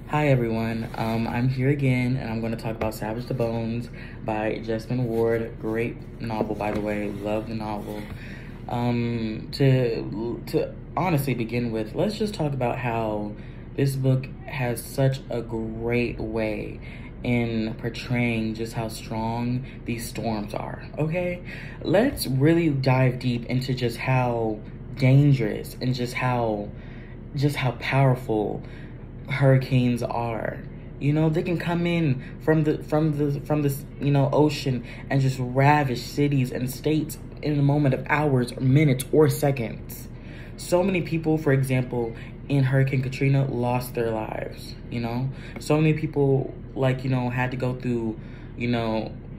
Hi everyone, I'm here again and I'm going to talk about Savage the Bones by Jessamine Ward. Great novel, by the way, love the novel. To honestly begin with, let's just talk about how this book has such a great way in portraying just how strong these storms are, okay? Let's really dive deep into just how dangerous and just how powerful hurricanes are. They can come in from the ocean and just ravage cities and states in a moment of hours or minutes or seconds. So many people, for example, in Hurricane Katrina lost their lives. So many people had to go through,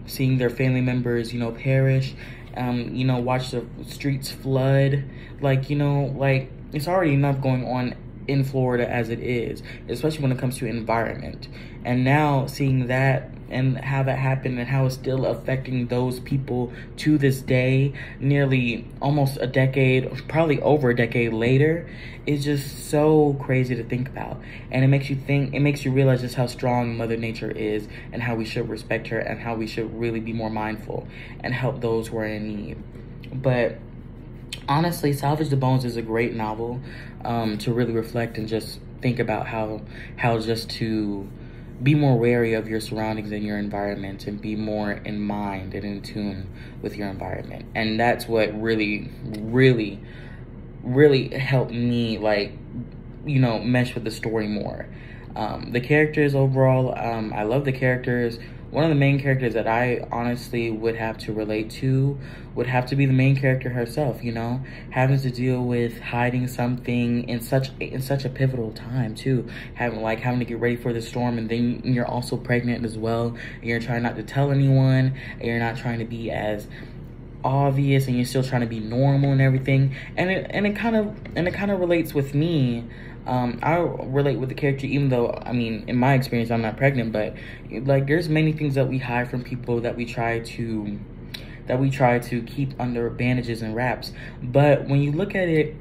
seeing their family members, perish, watch the streets flood. It's already enough going on in Florida as it is, especially when it comes to environment. And now seeing that and how that happened and how it's still affecting those people to this day, nearly almost a decade, probably over a decade later, is just so crazy to think about. And it makes you realize just how strong Mother Nature is and how we should respect her and how we should really be more mindful and help those who are in need. But honestly, Salvage the Bones is a great novel to really reflect and just think about how just to be more wary of your surroundings and your environment and be more in mind and in tune with your environment. And that's what really, really, really helped me mesh with the story more. The characters overall, I love the characters. One of the main characters that I honestly would have to relate to would have to be the main character herself, having to deal with hiding something in such a pivotal time too, having to get ready for the storm, and then you're also pregnant as well, and you're trying not to tell anyone, and you're not trying to be as obvious, and you're still trying to be normal and everything, and it kind of relates with me. I relate with the character, even though, in my experience, I'm not pregnant, but there's many things that we hide from people that we try to keep under bandages and wraps. But when you look at it,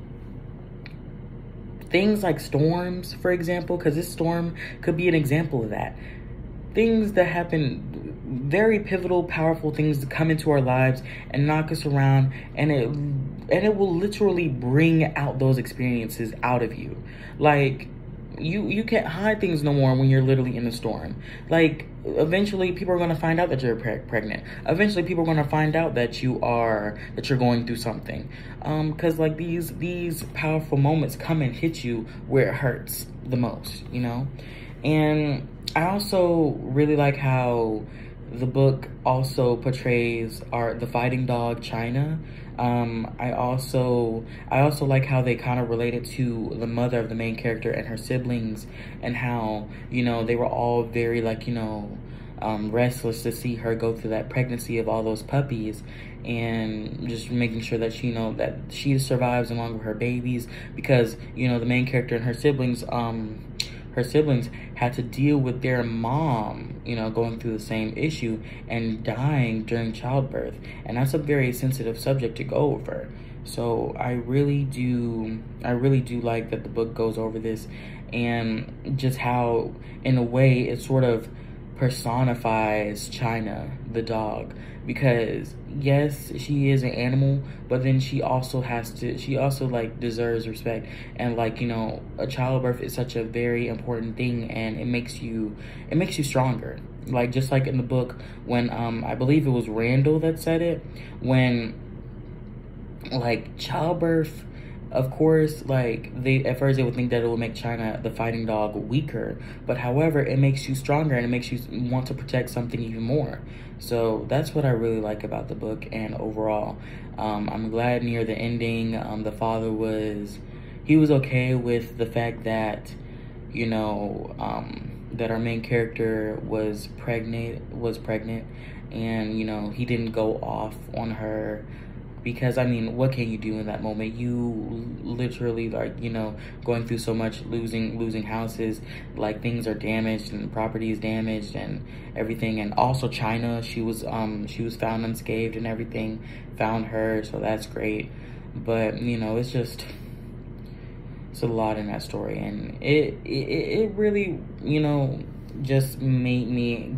things like storms, for example, because this storm could be an example of that. Things that happen, very pivotal, powerful things that come into our lives and knock us around, and it will literally bring out those experiences out of you. You can't hide things no more when you're literally in a storm. Eventually people are going to find out that you're pregnant. Eventually people are going to find out that you're going through something. Because these powerful moments come and hit you where it hurts the most, And I also really like how the book also portrays the fighting dog China. I also like how they kind of related to the mother of the main character and her siblings, and how they were all very restless to see her go through that pregnancy of all those puppies, and just making sure that that she survives along with her babies, because the main character and her siblings had to deal with their mom, going through the same issue and dying during childbirth. And that's a very sensitive subject to go over. So I really do like that the book goes over this, and just how, in a way, it sort of personifies China, the dog, because yes, she is an animal, but then she also deserves respect. And a childbirth is such a very important thing, and it makes you stronger. Just like in the book, when I believe it was Randall that said it, when childbirth, of course, at first they would think that it would make China, the fighting dog, weaker, but however, it makes you stronger, and it makes you want to protect something even more. So that's what I really like about the book. And overall, I'm glad near the ending, the father was okay with the fact that, that our main character was pregnant, and he didn't go off on her. Because, what can you do in that moment? You literally, going through so much, losing houses, things are damaged and property is damaged and everything. And also China, she was found unscathed and everything, found her, so that's great. But, it's just, It's a lot in that story, and it really, you know, just made me